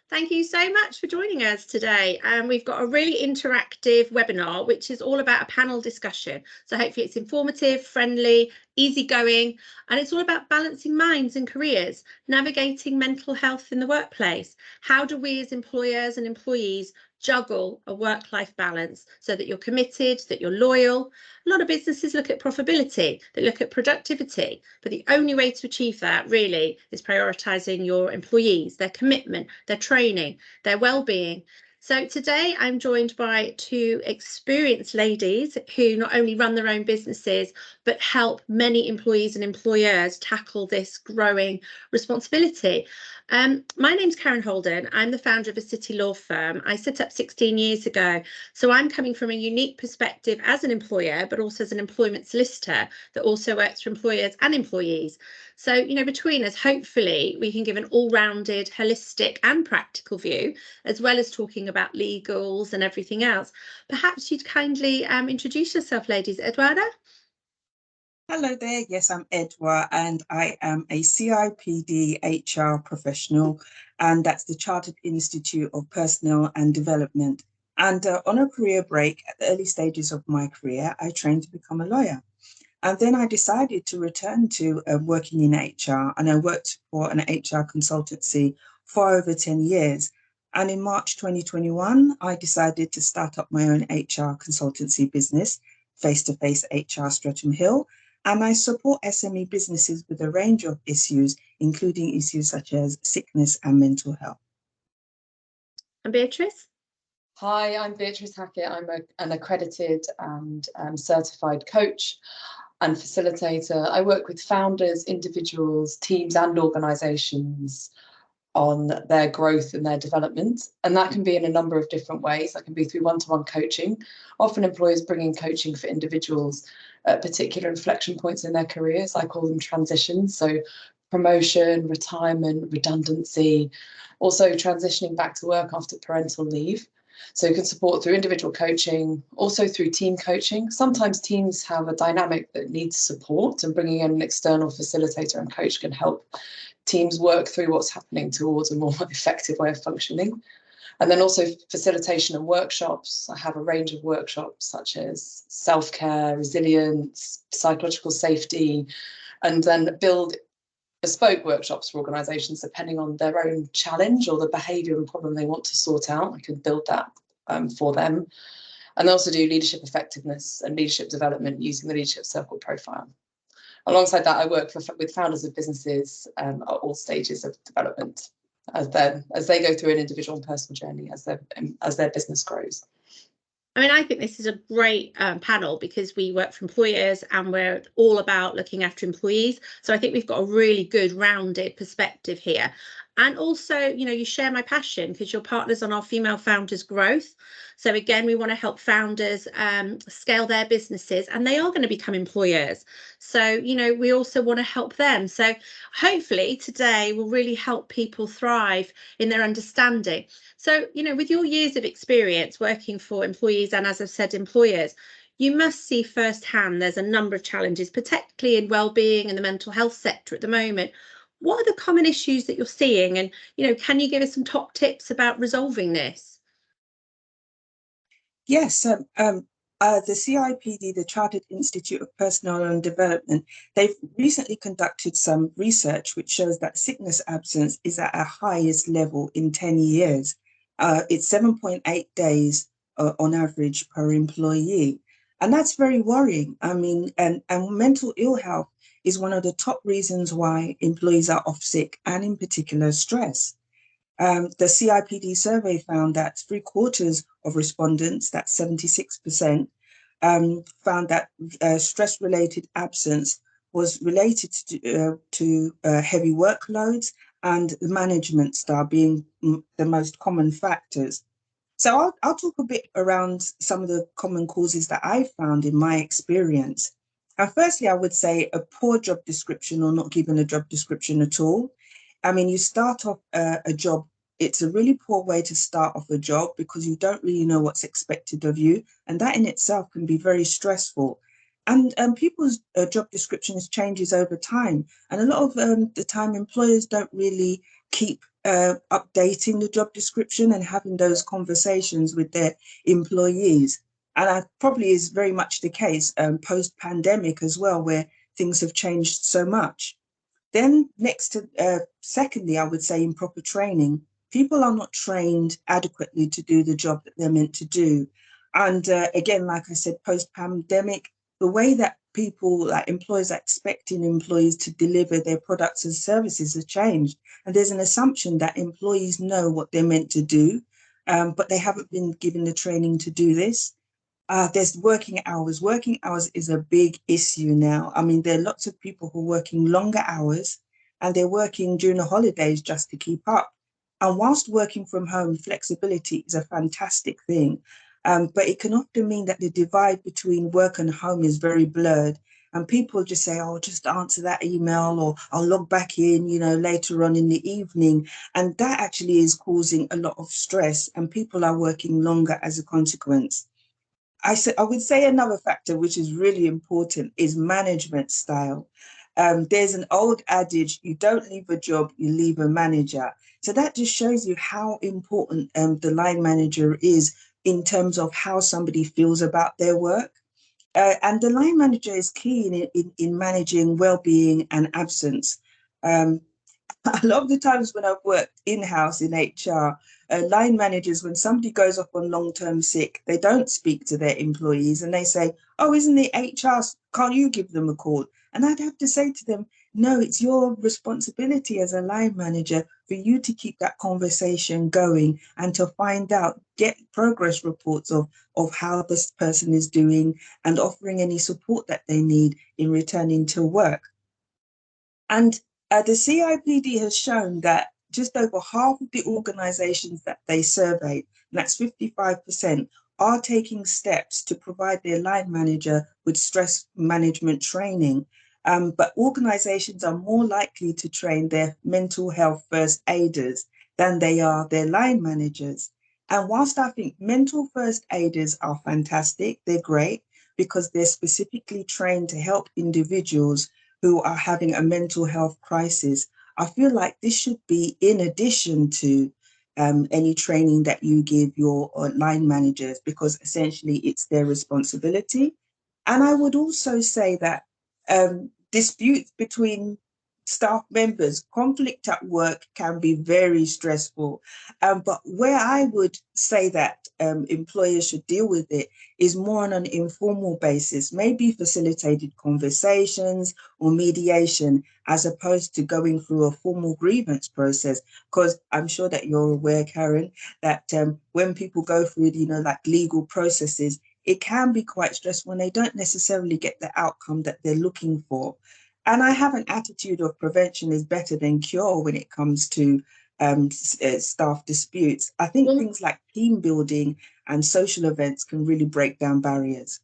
Thank you so much for joining us today. We've got a really interactive webinar, which is all about a panel discussion. So hopefully it's informative, friendly, easygoing, and it's all about balancing minds and careers, navigating mental health in the workplace. How do we as employers and employees juggle a work-life balance so that you're committed, that you're loyal? A lot of businesses look at profitability, they look at productivity, but the only way to achieve that really is prioritising your employees, their commitment, their training, their well-being. So today I'm joined by two experienced ladies who not only run their own businesses, but help many employees and employers tackle this growing responsibility. My name's Karen Holden. I'm the founder of a city law firm. I set up 16 years ago. So I'm coming from a unique perspective as an employer, but also as an employment solicitor that also works for employers and employees. So, between us, hopefully we can give an all-rounded, holistic and practical view, as well as talking about legals and everything else. Perhaps you'd kindly introduce yourself, ladies. Eduarda? Hello there. Yes, I'm Edua, and I am a CIPD HR professional, and that's the Chartered Institute of Personnel and Development. And on a career break at the early stages of my career, I trained to become a lawyer. And then I decided to return to working in HR, and I worked for an HR consultancy for over 10 years. And in March 2021, I decided to start up my own HR consultancy business, Face to Face HR Streatham Hill. And I support SME businesses with a range of issues, including issues such as sickness and mental health. And Beatrice? Hi, I'm Beatrice Hackett. I'm an accredited and certified coach and facilitator. I work with founders, individuals, teams and organisations on their growth and their development. And that can be in a number of different ways. That can be through one-to-one coaching. Often employers bring in coaching for individuals at particular inflection points in their careers. I call them transitions. So promotion, retirement, redundancy, also transitioning back to work after parental leave. So you can support through individual coaching, also through team coaching. Sometimes teams have a dynamic that needs support, and bringing in an external facilitator and coach can help teams work through what's happening towards a more effective way of functioning. And then also facilitation and workshops. I have a range of workshops such as self-care, resilience, psychological safety, and then build bespoke workshops for organisations depending on their own challenge or the behaviour and problem they want to sort out. I can build that for them. And they also do leadership effectiveness and leadership development using the Leadership Circle profile. Alongside that, I work with founders of businesses at all stages of development as they go through an individual and personal journey as their business grows. I mean, I think this is a great panel because we work for employers and we're all about looking after employees. So I think we've got a really good rounded perspective here. And also, you share my passion because you're partners on our Female Founders Growth. So again, we want to help founders scale their businesses, and they are going to become employers. So, we also want to help them. So hopefully today will really help people thrive in their understanding. So, with your years of experience working for employees and, as I've said, employers, you must see firsthand there's a number of challenges, particularly in wellbeing and the mental health sector at the moment. What are the common issues that you're seeing? And, can you give us some top tips about resolving this? Yes, the CIPD, the Chartered Institute of Personnel and Development, they've recently conducted some research which shows that sickness absence is at a highest level in 10 years. It's 7.8 days on average per employee. And that's very worrying. I mean, and mental ill health is one of the top reasons why employees are off sick, and in particular stress. The CIPD survey found that 3/4 of respondents, that's 76%, found that stress-related absence was related to heavy workloads and the management style being the most common factors. So I'll talk a bit around some of the common causes that I found in my experience. Firstly, I would say a poor job description or not given a job description at all. I mean, you start off a job, it's a really poor way to start off a job because you don't really know what's expected of you. And that in itself can be very stressful. And people's job descriptions changes over time. And a lot of the time employers don't really keep updating the job description and having those conversations with their employees. And that probably is very much the case post-pandemic as well, where things have changed so much. Then next to, secondly, I would say improper training. People are not trained adequately to do the job that they're meant to do. And again, like I said, post-pandemic, the way that people, like employers, are expecting employees to deliver their products and services has changed. And there's an assumption that employees know what they're meant to do, but they haven't been given the training to do this. There's working hours. Working hours is a big issue now. I mean, there are lots of people who are working longer hours and they're working during the holidays just to keep up. And whilst working from home, flexibility is a fantastic thing. But it can often mean that the divide between work and home is very blurred. And people just say, oh, just answer that email, or I'll log back in, later on in the evening. And that actually is causing a lot of stress, and people are working longer as a consequence. I would say another factor which is really important is management style. There's an old adage, you don't leave a job, you leave a manager. So that just shows you how important the line manager is in terms of how somebody feels about their work. And the line manager is key in managing well-being and absence. A lot of the times when I've worked in-house in HR, line managers, when somebody goes off on long-term sick, they don't speak to their employees and they say, oh, isn't it HR? Can't you give them a call? And I'd have to say to them, no, it's your responsibility as a line manager for you to keep that conversation going and to find out, get progress reports of how this person is doing and offering any support that they need in returning to work. And the CIPD has shown that just over half of the organisations that they surveyed, and that's 55%, are taking steps to provide their line manager with stress management training. But organisations are more likely to train their mental health first aiders than they are their line managers. And whilst I think mental first aiders are fantastic, they're great because they're specifically trained to help individuals who are having a mental health crisis, I feel like this should be in addition to any training that you give your line managers, because essentially it's their responsibility. And I would also say that disputes between staff members, conflict at work can be very stressful. But where I would say that employers should deal with it is more on an informal basis, maybe facilitated conversations or mediation, as opposed to going through a formal grievance process. Because I'm sure that you're aware, Karen, that when people go through, like legal processes, it can be quite stressful when they don't necessarily get the outcome that they're looking for. And I have an attitude of prevention is better than cure when it comes to staff disputes. I think things like team building and social events can really break down barriers.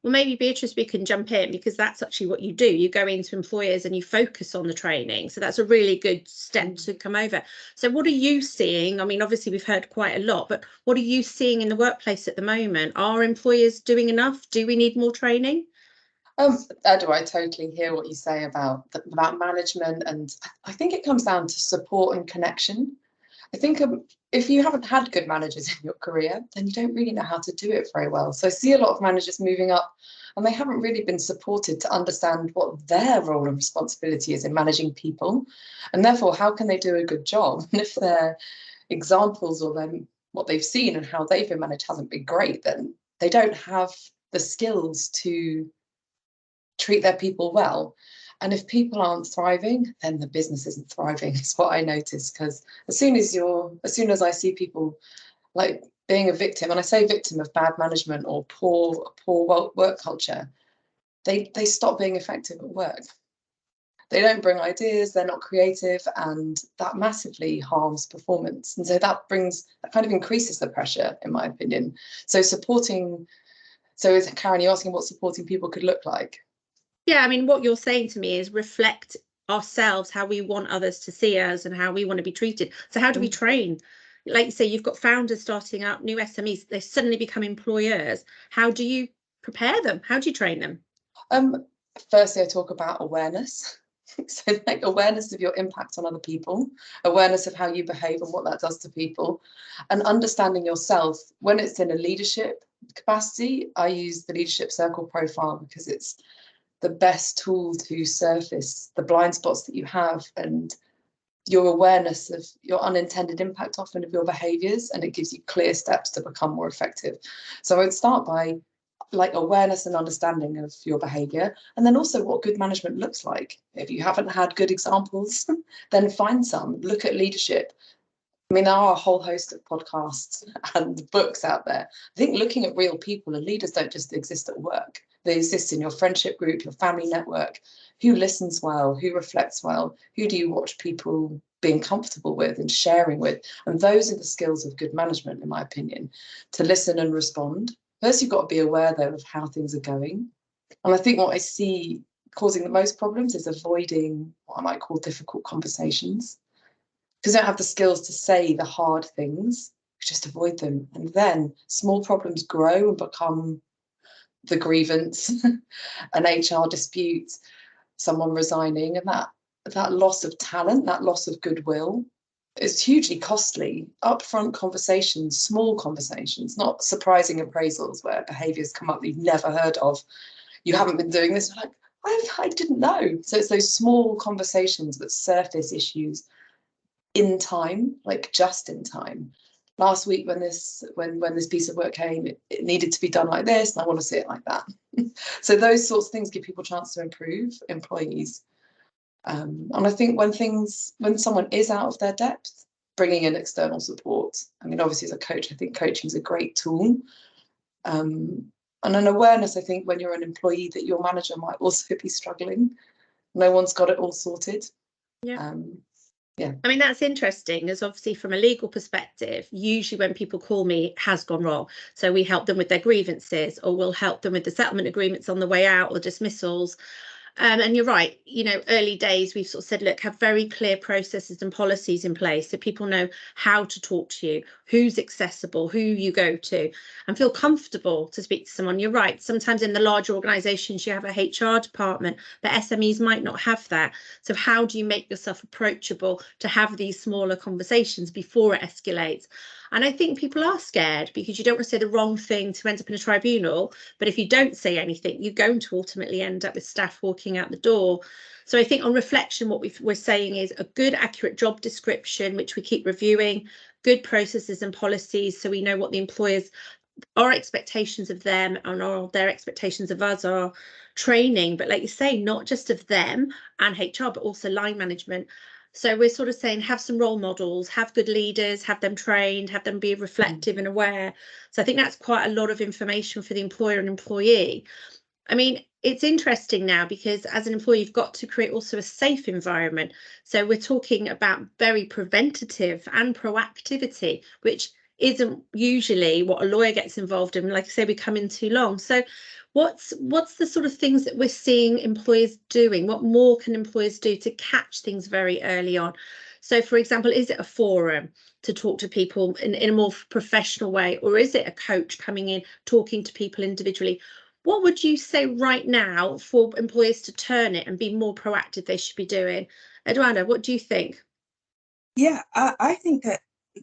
Well, maybe Beatrice, we can jump in, because that's actually what you do. You go into employers and you focus on the training. So that's a really good step to come over. So what are you seeing? I mean, obviously we've heard quite a lot, but what are you seeing in the workplace at the moment? Are employers doing enough? Do we need more training? Edua, I totally hear what you say about management, and I think it comes down to support and connection. I think if you haven't had good managers in your career, then you don't really know how to do it very well. So I see a lot of managers moving up and they haven't really been supported to understand what their role and responsibility is in managing people, and therefore how can they do a good job. And if their examples or what they've seen and how they've been managed hasn't been great, then they don't have the skills to treat their people well. And if people aren't thriving, then the business isn't thriving, is what I notice. Because as soon as I see people like being a victim, and I say victim of bad management or poor work culture, they stop being effective at work. They don't bring ideas, they're not creative, and that massively harms performance. And so that kind of increases the pressure, in my opinion. So is Karen, you asking what supporting people could look like? Yeah, I mean, what you're saying to me is reflect ourselves, how we want others to see us and how we want to be treated. So how do we train? Like you say, you've got founders starting up, new SMEs, they suddenly become employers. How do you prepare them? How do you train them? Firstly, I talk about awareness. So like awareness of your impact on other people, awareness of how you behave and what that does to people, and understanding yourself. When it's in a leadership capacity, I use the leadership circle profile because it's the best tool to surface the blind spots that you have and your awareness of your unintended impact often of your behaviours, and it gives you clear steps to become more effective. So I would start by like awareness and understanding of your behaviour, and then also what good management looks like. If you haven't had good examples, then find some. Look at leadership. I mean, there are a whole host of podcasts and books out there. I think looking at real people, and leaders don't just exist at work. They exist in your friendship group, your family network. Who listens well? Who reflects well? Who do you watch people being comfortable with and sharing with? And those are the skills of good management, in my opinion, to listen and respond. First, you've got to be aware, though, of how things are going. And I think what I see causing the most problems is avoiding what I might call difficult conversations. Because they don't have the skills to say the hard things, just avoid them. And then small problems grow and become the grievance, an HR dispute, someone resigning, and that loss of talent, that loss of goodwill is hugely costly. Upfront conversations, small conversations, not surprising appraisals where behaviours come up that you've never heard of. You haven't been doing this. Like, I didn't know. So it's those small conversations that surface issues in time, like just in time. Last week when this piece of work came, it needed to be done like this, and I want to see it like that. So those sorts of things give people a chance to improve, employees. And I think when someone is out of their depth, bringing in external support. I mean, obviously as a coach, I think coaching is a great tool. And an awareness, I think, when you're an employee that your manager might also be struggling. No one's got it all sorted. Yeah. Yeah. I mean, that's interesting, as obviously from a legal perspective, usually when people call me, it has gone wrong. So we help them with their grievances, or we'll help them with the settlement agreements on the way out, or dismissals. And you're right, you know, early days, we've sort of said, look, have very clear processes and policies in place so people know how to talk to you, who's accessible, who you go to, and feel comfortable to speak to someone. You're right. Sometimes in the larger organisations, you have a HR department, but SMEs might not have that. So how do you make yourself approachable to have these smaller conversations before it escalates? And I think people are scared because you don't want to say the wrong thing to end up in a tribunal. But if you don't say anything, you're going to ultimately end up with staff walking out the door. So I think on reflection, what we're saying is a good, accurate job description, which we keep reviewing, good processes and policies so we know what the employers, our expectations of them and their expectations of us are, training, but like you say, not just of them and HR, but also line management. So we're sort of saying have some role models, have good leaders, have them trained, have them be reflective and aware. So I think that's quite a lot of information for the employer and employee. I mean, it's interesting now because as an employee, you've got to create also a safe environment. So we're talking about very preventative and proactivity, which isn't usually what a lawyer gets involved in. Like I say, we come in too long. So what's the sort of things that we're seeing employers doing? What more can employers do to catch things very early on? So, for example, is it a forum to talk to people in a more professional way, or is it a coach coming in, talking to people individually? What would you say right now for employers to turn it and be more proactive they should be doing? Edua, what do you think? Yeah, I think that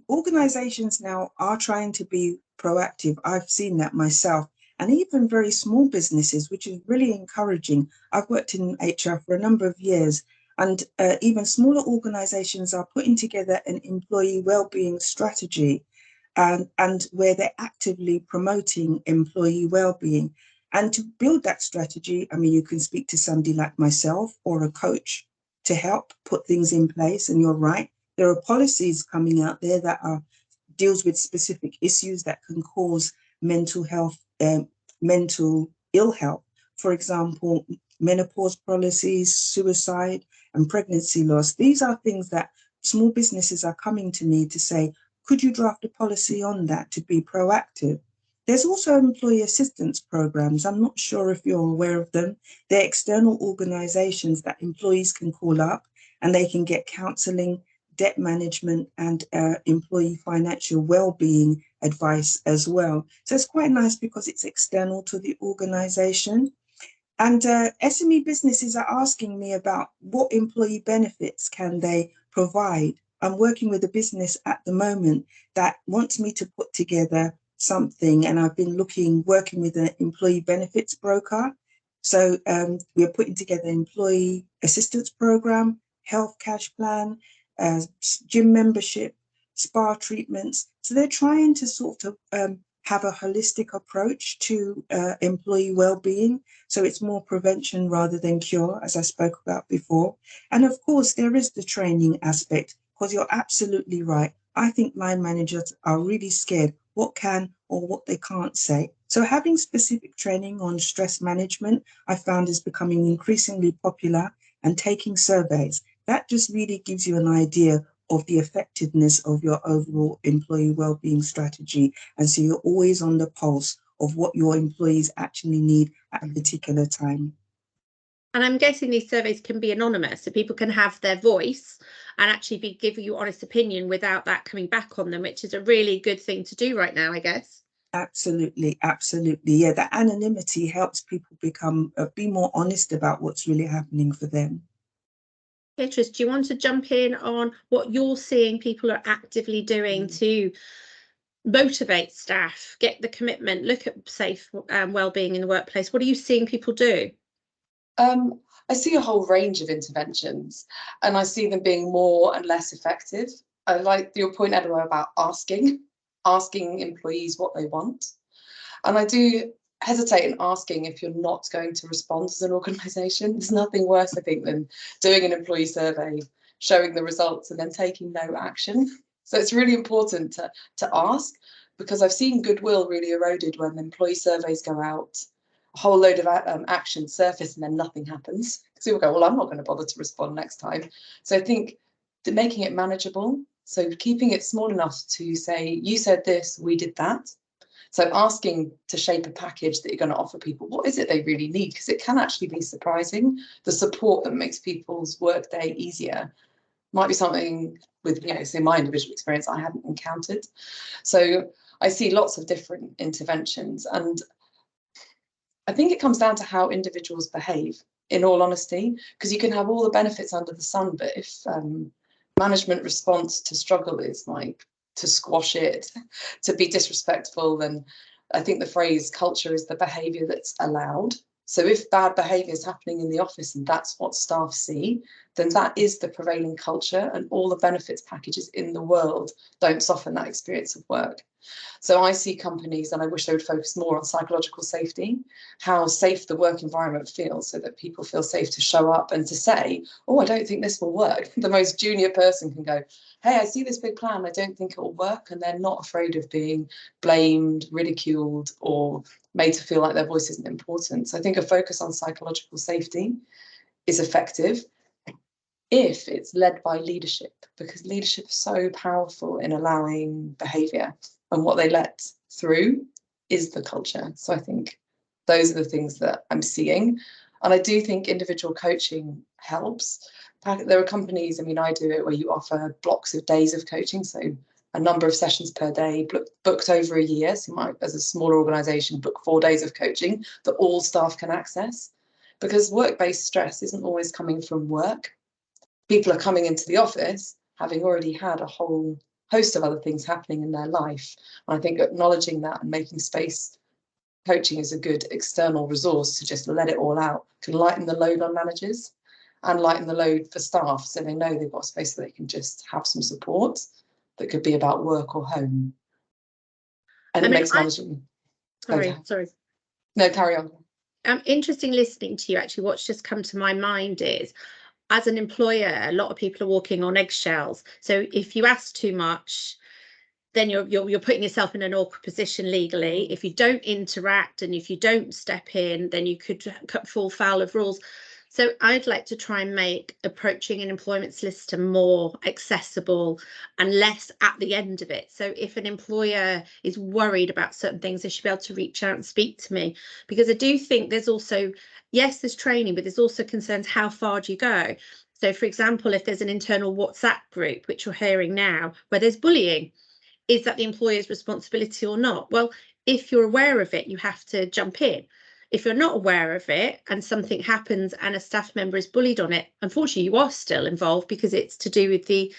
organizations now are trying to be proactive. I've seen that myself, and even very small businesses, which is really encouraging. I've worked in HR for a number of years, and even smaller organizations are putting together an employee well-being strategy, and where they're actively promoting employee well-being. And to build that strategy, I mean, you can speak to somebody like myself or a coach to help put things in place. And you're right, there are policies coming out there that deals with specific issues that can cause mental health, mental ill health. For example, menopause policies, suicide, and pregnancy loss. These are things that small businesses are coming to me to say, could you draft a policy on that to be proactive? There's also employee assistance programs. I'm not sure if you're aware of them. They're external organizations that employees can call up and they can get counseling, debt management, and employee financial well-being advice as well. So it's quite nice because it's external to the organization. And SME businesses are asking me about what employee benefits can they provide. I'm working with a business at the moment that wants me to put together something, and I've been working with an employee benefits broker. So we're putting together employee assistance program, health cash plan, gym membership, spa treatments. So they're trying to sort of have a holistic approach to employee well-being. So it's more prevention rather than cure, as I spoke about before. And of course, there is the training aspect, because you're absolutely right. I think line managers are really scared what can or what they can't say. So having specific training on stress management, I found, is becoming increasingly popular, and taking surveys. That just really gives you an idea of the effectiveness of your overall employee well-being strategy. And so you're always on the pulse of what your employees actually need at a particular time. And I'm guessing these surveys can be anonymous, so people can have their voice and actually give you honest opinion without that coming back on them, which is a really good thing to do right now, I guess. Absolutely, absolutely. Yeah, that anonymity helps people be more honest about what's really happening for them. Beatrice, do you want to jump in on what you're seeing people are actively doing to motivate staff, get the commitment, look at safe well-being in the workplace? What are you seeing people do? I see a whole range of interventions, and I see them being more and less effective. I like your point, Edua, about asking employees what they want. And I do hesitate in asking if you're not going to respond as an organisation. There's nothing worse, I think, than doing an employee survey, showing the results, and then taking no action. So it's really important to ask, because I've seen goodwill really eroded when employee surveys go out, a whole load of action surface, and then nothing happens. So people go, well, I'm not going to bother to respond next time. So I think making it manageable, so keeping it small enough to say, you said this, we did that. So asking to shape a package that you're going to offer people, what is it they really need? Because it can actually be surprising. The support that makes people's workday easier might be something with, say my individual experience, I hadn't encountered. So I see lots of different interventions, and I think it comes down to how individuals behave, in all honesty, because you can have all the benefits under the sun, but if management response to struggle is like to squash it, to be disrespectful, then I think the phrase culture is the behaviour that's allowed. So if bad behaviour is happening in the office and that's what staff see, then that is the prevailing culture, and all the benefits packages in the world don't soften that experience of work. So I see companies, and I wish they would focus more on psychological safety, how safe the work environment feels, so that people feel safe to show up and to say, oh, I don't think this will work. The most junior person can go, hey, I see this big plan, I don't think it will work. And they're not afraid of being blamed, ridiculed, or made to feel like their voice isn't important. So I think a focus on psychological safety is effective if it's led by leadership, because leadership is so powerful in allowing behaviour, and what they let through is the culture. So I think those are the things that I'm seeing. And I do think individual coaching helps. There are companies, I mean, I do it, where you offer blocks of days of coaching, so a number of sessions per day, booked over a year. So you might, as a smaller organisation, book 4 days of coaching that all staff can access, because work-based stress isn't always coming from work. People are coming into the office having already had a whole host of other things happening in their life. And I think acknowledging that and making space, coaching is a good external resource to just let it all out, can lighten the load on managers and lighten the load for staff, so they know they've got space so they can just have some support that could be about work or home. And it makes managing... Sorry. No, carry on. Interesting listening to you. Actually, what's just come to my mind is, as an employer, a lot of people are walking on eggshells. So if you ask too much, then you're putting yourself in an awkward position legally. If you don't interact and if you don't step in, then you could fall foul of rules. So I'd like to try and make approaching an employment solicitor more accessible and less at the end of it. So if an employer is worried about certain things, they should be able to reach out and speak to me, because I do think there's also, yes, there's training, but there's also concerns, how far do you go? So for example, if there's an internal WhatsApp group, which we're hearing now, where there's bullying, is that the employer's responsibility or not? Well, if you're aware of it, you have to jump in. if you're not aware of it and something happens and a staff member is bullied on it, unfortunately you are still involved because it's to do with the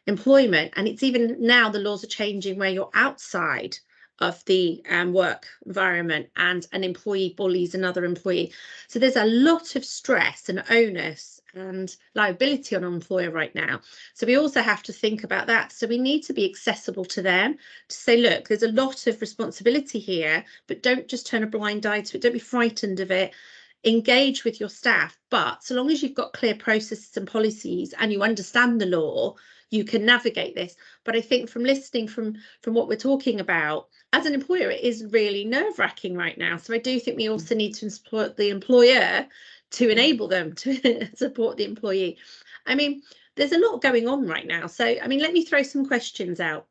employment. And it's even now the laws are changing where you're outside of the work environment and an employee bullies another employee. So there's a lot of stress and onus and liability on an employer right now. So we also have to think about that. So we need to be accessible to them to say, look, there's a lot of responsibility here, but don't just turn a blind eye to it. Don't be frightened of it. Engage with your staff. But so long as you've got clear processes and policies and you understand the law, you can navigate this. But I think from listening from what we're talking about, as an employer, it is really nerve-wracking right now. So I do think we also need to support the employer to enable them to support the employee. I mean, there's a lot going on right now. So, I mean, let me throw some questions out.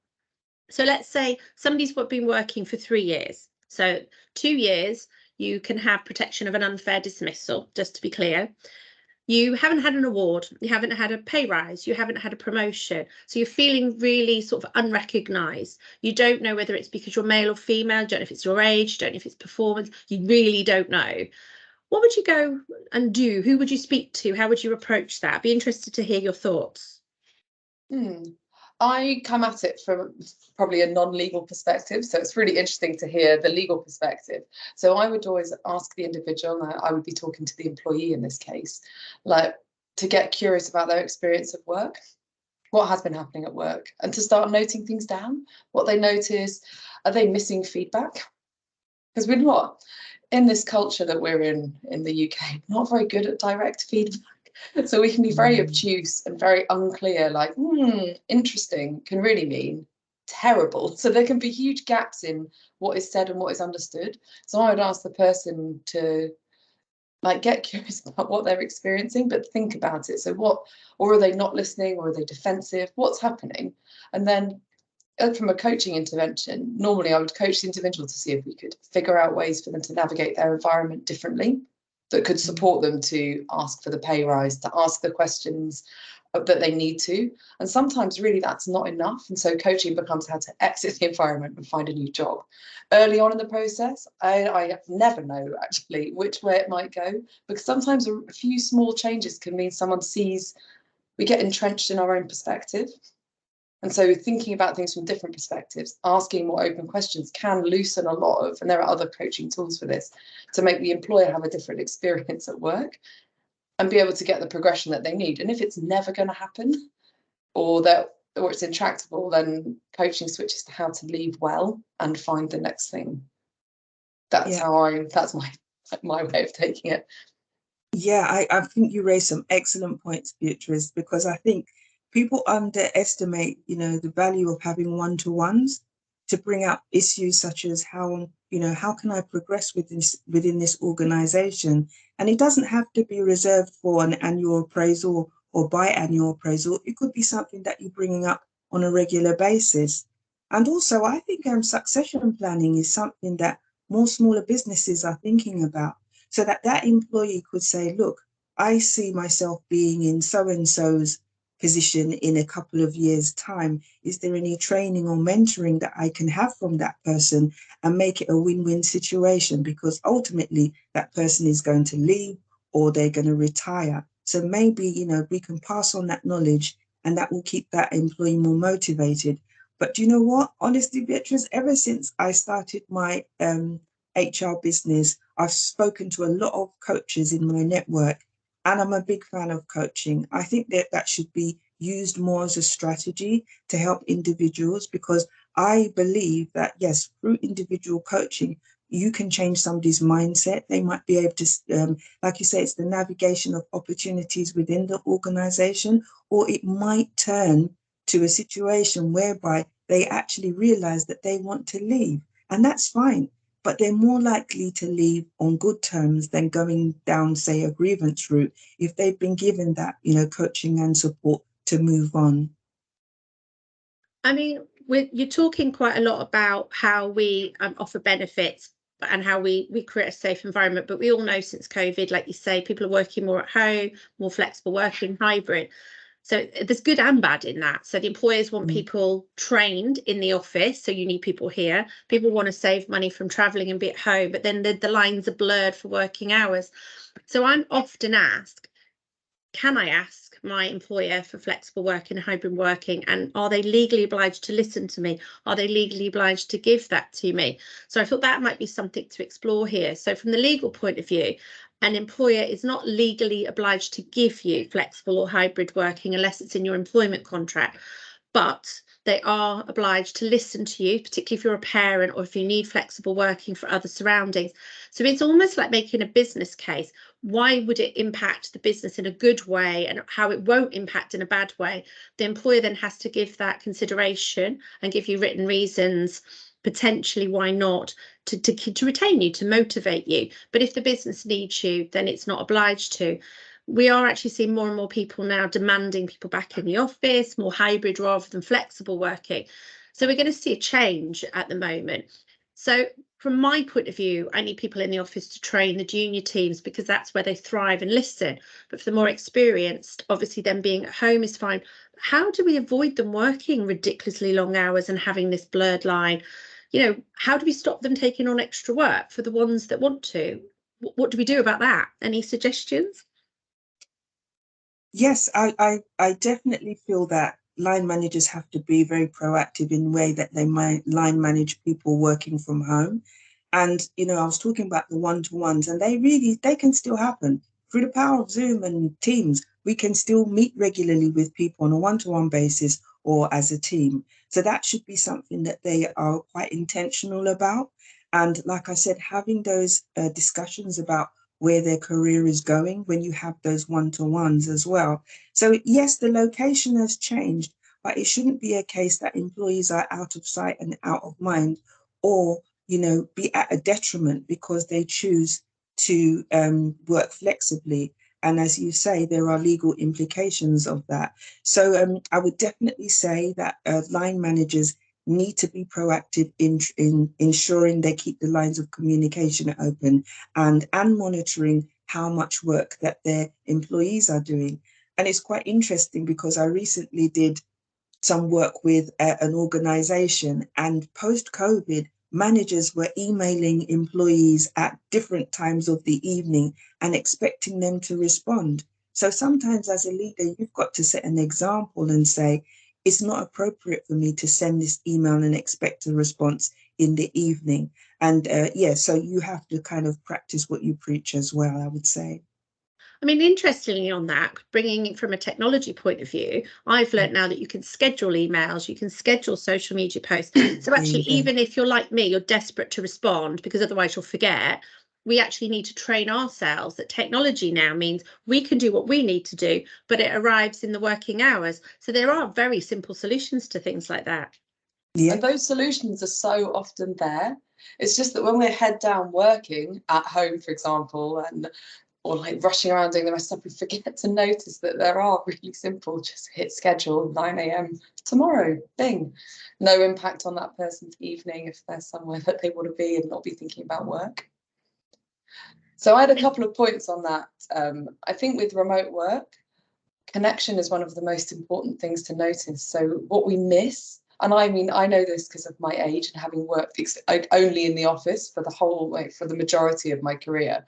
So let's say somebody's been working for 3 years. So 2 years, you can have protection of an unfair dismissal, just to be clear. You haven't had an award, you haven't had a pay rise, you haven't had a promotion. So you're feeling really sort of unrecognised. You don't know whether it's because you're male or female, you don't know if it's your age, you don't know if it's performance, you really don't know. What would you go and do? Who would you speak to? How would you approach that? I'd be interested to hear your thoughts. I come at it from probably a non-legal perspective, so it's really interesting to hear the legal perspective. So I would always ask the individual, and I would be talking to the employee in this case, like to get curious about their experience of work, what has been happening at work, and to start noting things down, what they notice. Are they missing feedback? Because we're not, in this culture that we're in the UK, not very good at direct feedback. So we can be very obtuse and very unclear, like, interesting can really mean terrible. So there can be huge gaps in what is said and what is understood. So I would ask the person to like get curious about what they're experiencing, but think about it. So what, or are they not listening, or are they defensive? What's happening? And then from a coaching intervention, normally I would coach the individual to see if we could figure out ways for them to navigate their environment differently, that could support them to ask for the pay rise, to ask the questions that they need to. And sometimes really that's not enough. And so coaching becomes how to exit the environment and find a new job. Early on in the process, I never know actually which way it might go, because sometimes a few small changes can mean someone sees, we get entrenched in our own perspective. And so thinking about things from different perspectives, asking more open questions can loosen a lot of, and there are other coaching tools for this, to make the employer have a different experience at work and be able to get the progression that they need. And if it's never going to happen, or it's intractable, then coaching switches to how to leave well and find the next thing. That's that's my way of taking it. Yeah, I think you raised some excellent points, Beatrice, because I think people underestimate, the value of having one-to-ones to bring up issues such as how can I progress within this organization? And it doesn't have to be reserved for an annual appraisal or biannual appraisal. It could be something that you're bringing up on a regular basis. And also, I think succession planning is something that more smaller businesses are thinking about, so that employee could say, look, I see myself being in so-and-so's position in a couple of years' time. Is there any training or mentoring that I can have from that person and make it a win-win situation? Because ultimately that person is going to leave or they're going to retire. So maybe, we can pass on that knowledge and that will keep that employee more motivated. But you know what? Honestly, Beatrice, ever since I started my HR business, I've spoken to a lot of coaches in my network, and I'm a big fan of coaching. I think that should be used more as a strategy to help individuals, because I believe that, yes, through individual coaching, you can change somebody's mindset. They might be able to, like you say, it's the navigation of opportunities within the organization, or it might turn to a situation whereby they actually realize that they want to leave, and that's fine. But they're more likely to leave on good terms than going down, say, a grievance route if they've been given that, coaching and support to move on. I mean, you're talking quite a lot about how we offer benefits and how we create a safe environment. But we all know since COVID, like you say, people are working more at home, more flexible working, hybrid. So there's good and bad in that. So the employers want people trained in the office. So you need people here. People want to save money from traveling and be at home, but then the lines are blurred for working hours. So I'm often asked, can I ask my employer for flexible working and hybrid working? And are they legally obliged to listen to me? Are they legally obliged to give that to me? So I thought that might be something to explore here. So from the legal point of view, an employer is not legally obliged to give you flexible or hybrid working unless it's in your employment contract, but they are obliged to listen to you, particularly if you're a parent or if you need flexible working for other surroundings. So it's almost like making a business case. Why would it impact the business in a good way and how it won't impact in a bad way? The employer then has to give that consideration and give you written reasons, potentially why not, to retain you, to motivate you. But if the business needs you, then it's not obliged to. We are actually seeing more and more people now demanding people back in the office, more hybrid rather than flexible working. So we're going to see a change at the moment. So from my point of view, I need people in the office to train the junior teams because that's where they thrive and listen. But for the more experienced, obviously them being at home is fine. How do we avoid them working ridiculously long hours and having this blurred line? How do we stop them taking on extra work for the ones that want to? What do we do about that? Any suggestions? Yes, I definitely feel that line managers have to be very proactive in the way that they might line manage people working from home. And, I was talking about the one-to-ones, and they can still happen. Through the power of Zoom and Teams, we can still meet regularly with people on a one-to-one basis or as a team. So that should be something that they are quite intentional about. And like I said, having those discussions about where their career is going when you have those one-to-ones as well. So yes, the location has changed, but it shouldn't be a case that employees are out of sight and out of mind, or be at a detriment because they choose to work flexibly. And as you say, there are legal implications of that. So I would definitely say that line managers need to be proactive in ensuring they keep the lines of communication open and monitoring how much work that their employees are doing. And it's quite interesting because I recently did some work with an organization, and post-COVID, managers were emailing employees at different times of the evening and expecting them to respond. So sometimes as a leader, you've got to set an example and say, it's not appropriate for me to send this email and expect a response in the evening. And so you have to kind of practice what you preach as well, I would say. I mean, interestingly on that, bringing it from a technology point of view, I've learned now that you can schedule emails, you can schedule social media posts. So actually, even if you're like me, you're desperate to respond because otherwise you'll forget, we actually need to train ourselves that technology now means we can do what we need to do, but it arrives in the working hours. So there are very simple solutions to things like that. Yeah. And those solutions are so often there. It's just that when we're head down working at home, for example, or like rushing around doing the rest of stuff, we forget to notice that there are really simple, just hit schedule, 9 a.m. tomorrow, bing. No impact on that person's evening if they're somewhere that they want to be and not be thinking about work. So I had a couple of points on that. I think with remote work, connection is one of the most important things to notice. So what we miss, and I mean, I know this because of my age and having worked only in the office for the majority of my career,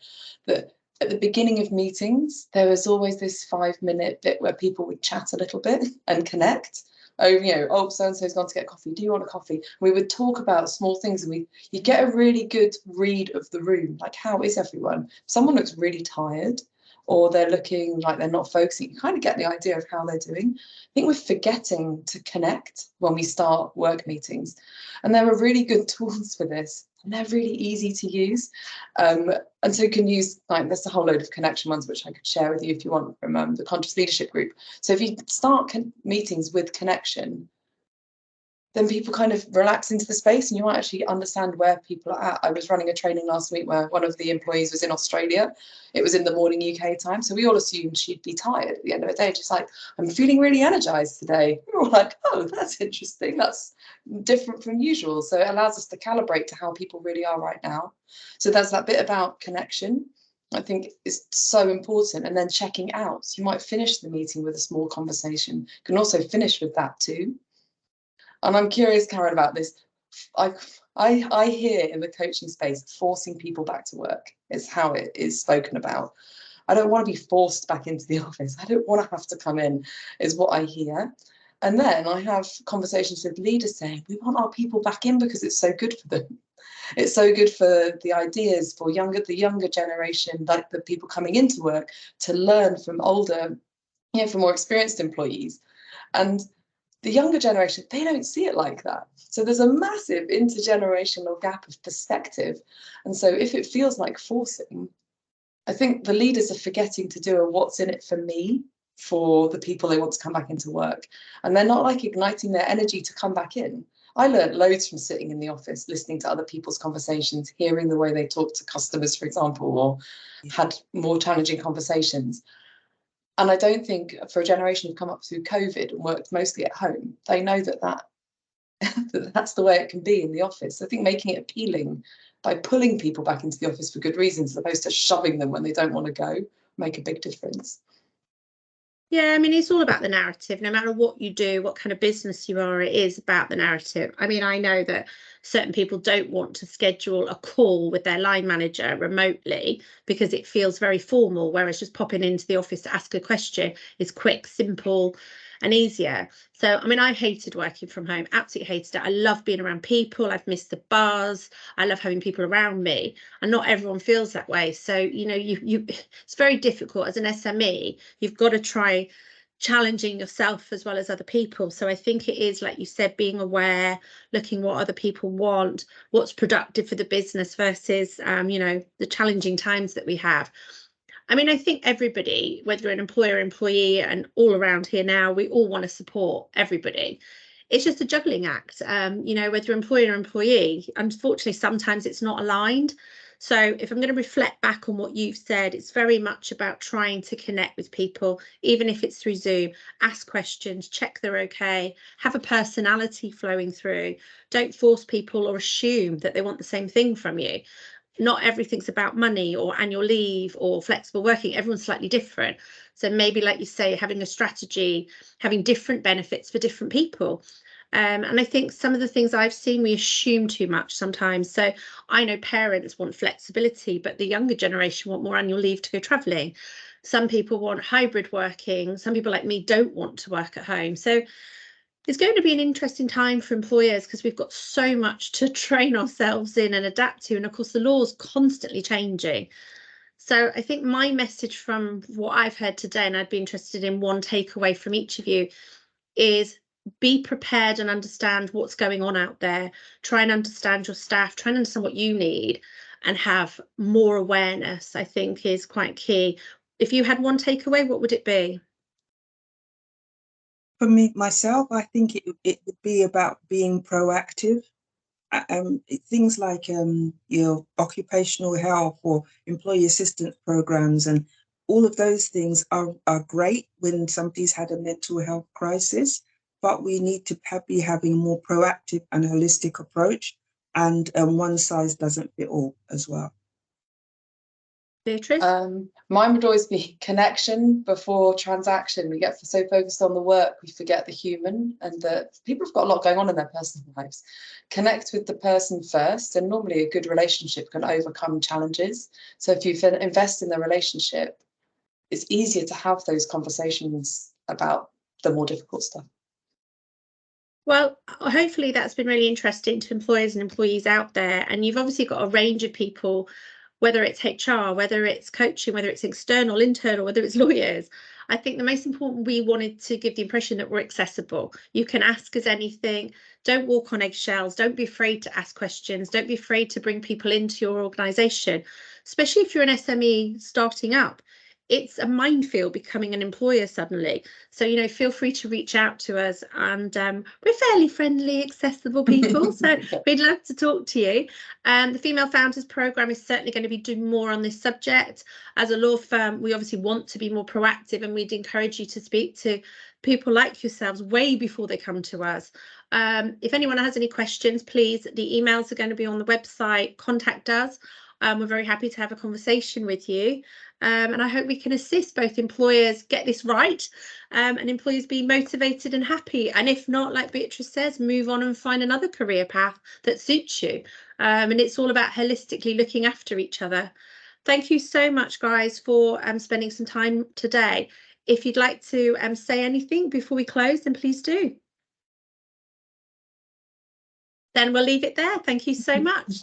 that at the beginning of meetings, there was always this 5-minute bit where people would chat a little bit and connect. Oh, so-and-so's gone to get coffee. Do you want a coffee? We would talk about small things, and you get a really good read of the room. Like, how is everyone? If someone looks really tired, or they're looking like they're not focusing, you kind of get the idea of how they're doing. I think we're forgetting to connect when we start work meetings. And there are really good tools for this, and they're really easy to use. And so you can use, there's a whole load of connection ones, which I could share with you if you want, from the Conscious Leadership Group. So if you start meetings with connection, then people kind of relax into the space and you might actually understand where people are at. I was running a training last week where one of the employees was in Australia. It was in the morning UK time. So we all assumed she'd be tired at the end of the day. Just like, I'm feeling really energized today. We were all like, oh, that's interesting. That's different from usual. So it allows us to calibrate to how people really are right now. So there's that bit about connection. I think is so important. And then checking out. You might finish the meeting with a small conversation. You can also finish with that too. And I'm curious, Karen, about this. I hear in the coaching space, forcing people back to work is how it is spoken about. I don't want to be forced back into the office. I don't want to have to come in, is what I hear. And then I have conversations with leaders saying, we want our people back in because it's so good for them. It's so good for the ideas, for the younger generation, like the people coming into work, to learn from older, from more experienced employees. And the younger generation, they don't see it like that. So there's a massive intergenerational gap of perspective. And so if it feels like forcing, I think the leaders are forgetting to do a what's in it for me for the people they want to come back into work. And they're not like igniting their energy to come back in. I learned loads from sitting in the office, listening to other people's conversations, hearing the way they talk to customers, for example, or had more challenging conversations. And I don't think for a generation who've come up through COVID and worked mostly at home, they know that's the way it can be in the office. I think making it appealing by pulling people back into the office for good reasons, as opposed to shoving them when they don't want to go, make a big difference. Yeah, I mean, it's all about the narrative. No matter what you do, what kind of business you are, it is about the narrative. I mean, I know that certain people don't want to schedule a call with their line manager remotely because it feels very formal, whereas just popping into the office to ask a question is quick, simple, and easier. So, I mean, I hated working from home, absolutely hated it. I love being around people. I've missed the bars. I love having people around me, and not everyone feels that way. So, it's very difficult as an SME. You've got to try challenging yourself as well as other people. So I think it is, like you said, being aware, looking what other people want, what's productive for the business versus, the challenging times that we have. I mean, I think everybody, whether you're an employer, employee, and all around here now, we all want to support everybody. It's just a juggling act, whether you're employer or employee. Unfortunately, sometimes it's not aligned. So if I'm going to reflect back on what you've said, it's very much about trying to connect with people, even if it's through Zoom, ask questions, check they're okay, have a personality flowing through. Don't force people or assume that they want the same thing from you. Not everything's about money or annual leave or flexible working. Everyone's slightly different. So maybe, like you say, having a strategy, having different benefits for different people. And I think some of the things I've seen, we assume too much sometimes. So I know parents want flexibility, but the younger generation want more annual leave to go travelling. Some people want hybrid working. Some people like me don't want to work at home. So it's going to be an interesting time for employers because we've got so much to train ourselves in and adapt to. And of course, the law is constantly changing. So I think my message from what I've heard today, and I'd be interested in one takeaway from each of you, is be prepared and understand what's going on out there. Try and understand your staff, try and understand what you need, and have more awareness, I think, is quite key. If you had one takeaway, what would it be? For me, myself, I think it would be about being proactive. Things like occupational health or employee assistance programs, and all of those things are great when somebody's had a mental health crisis, but we need to be having a more proactive and holistic approach, and one size doesn't fit all as well. Beatrice? Mine would always be connection before transaction. We get so focused on the work, we forget the human, and that people have got a lot going on in their personal lives. Connect with the person first, and normally a good relationship can overcome challenges. So if you invest in the relationship, it's easier to have those conversations about the more difficult stuff. Well, hopefully that's been really interesting to employers and employees out there. And you've obviously got a range of people, whether it's HR, whether it's coaching, whether it's external, internal, whether it's lawyers. I think the most important, we wanted to give the impression that we're accessible. You can ask us anything. Don't walk on eggshells. Don't be afraid to ask questions. Don't be afraid to bring people into your organisation, especially if you're an SME starting up. It's a minefield becoming an employer suddenly. So, feel free to reach out to us, and we're fairly friendly, accessible people. So we'd love to talk to you. The Female Founders Programme is certainly going to be doing more on this subject. As a law firm, we obviously want to be more proactive, and we'd encourage you to speak to people like yourselves way before they come to us. If anyone has any questions, please, the emails are going to be on the website. Contact us. We're very happy to have a conversation with you. And I hope we can assist both employers get this right, and employees be motivated and happy. And if not, like Beatrice says, move on and find another career path that suits you. And it's all about holistically looking after each other. Thank you so much, guys, for spending some time today. If you'd like to say anything before we close, then please do. Then we'll leave it there. Thank you so much.